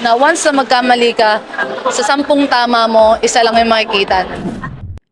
na once na magkamali ka, sa 10 tama mo, isa lang yung makikita.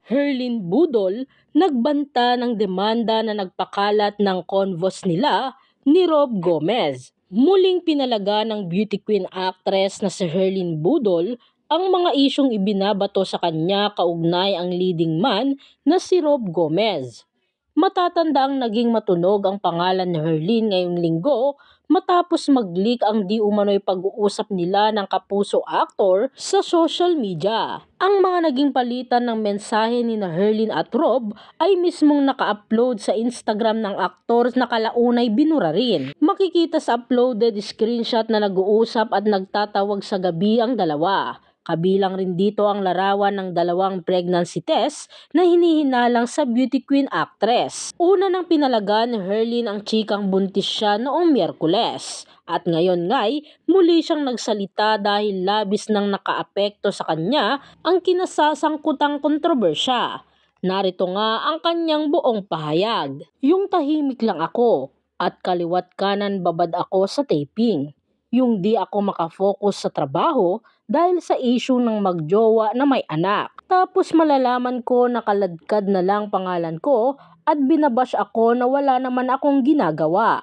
Herlin Budol nagbanta ng demanda na nagpakalat ng convos nila ni Rob Gomez. Muling pinalaga ng beauty queen actress na si Herlin Budol ang mga isyong ibinabato sa kanya kaugnay ang leading man na si Rob Gomez. Matatanda ang naging matunog ang pangalan ni Herlin ngayong linggo matapos mag-leak ang di umano'y pag-uusap nila ng kapuso actor sa social media. Ang mga naging palitan ng mensahe ni Herlin at Rob ay mismong naka-upload sa Instagram ng aktor na kalaunay binura rin. Makikita sa uploaded screenshot na nag-uusap at nagtatawag sa gabi ang dalawa. Kabilang rin dito ang larawan ng dalawang pregnancy test na hinihinalang sa beauty queen actress. Una nang pinalaga ni Herlin ang chikang buntis siya noong Miyerkules. At ngayon nga'y muli siyang nagsalita dahil labis nang nakaapekto sa kanya ang kinasasangkutang kontrobersya. Narito nga ang kanyang buong pahayag. Yung tahimik lang ako at kaliwat kanan babad ako sa taping. Yung di ako makafocus sa trabaho dahil sa issue ng magjowa na may anak. Tapos malalaman ko na kaladkad na lang pangalan ko at binabash ako na wala naman akong ginagawa.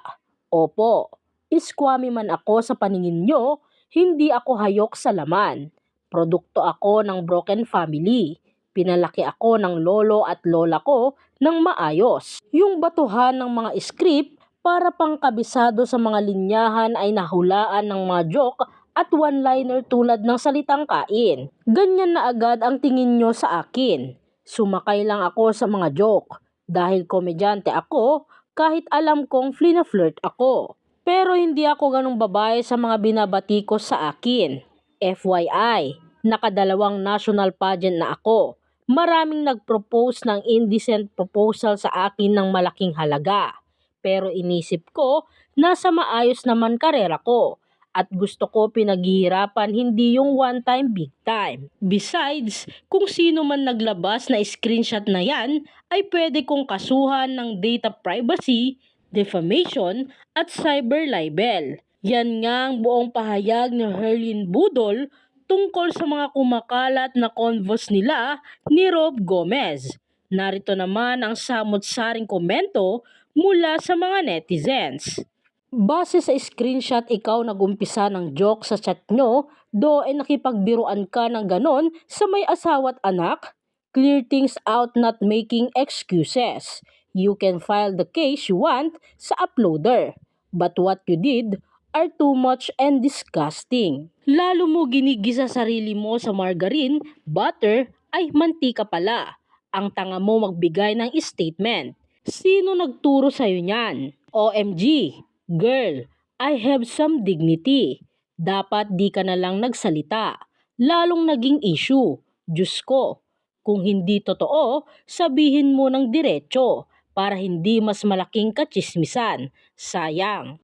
Opo, iskwami man ako sa paningin nyo, hindi ako hayok sa laman. Produkto ako ng broken family. Pinalaki ako ng lolo at lola ko ng maayos. Yung batuhan ng mga script para pangkabisado sa mga linyahan ay nahulaan ng mga joke at one-liner tulad ng salitang kain. Ganyan na agad ang tingin nyo sa akin. Sumakay lang ako sa mga joke dahil komedyante ako kahit alam kong flina-flirt ako. Pero hindi ako ganong babae sa mga binabati ko sa akin. FYI, nakadalawang national pageant na ako. Maraming nag-propose ng indecent proposal sa akin ng malaking halaga. Pero inisip ko, nasa maayos naman karera ko. At gusto ko pinaghihirapan, hindi yung one time big time. Besides, kung sino man naglabas na screenshot na yan, ay pwede kong kasuhan ng data privacy, defamation, at cyber libel. Yan nga ang buong pahayag ni Herlin Budol tungkol sa mga kumakalat na convos nila ni Rob Gomez. Narito naman ang samot-saring komento mula sa mga netizens. Base sa screenshot, ikaw nagumpisa ng joke sa chat nyo, nakipagbiruan ka ng ganon sa may asawa at anak? Clear things out, not making excuses. You can file the case you want sa uploader. But what you did are too much and disgusting. Lalo mo ginigisa sarili mo sa margarine, butter, ay mantika pala. Ang tanga mo magbigay ng statement. Sino nagturo sa'yo niyan? OMG, girl, I have some dignity. Dapat di ka na lang nagsalita. Lalong naging issue. Diyos ko, kung hindi totoo, sabihin mo ng diretso para hindi mas malaking katsismisan. Sayang.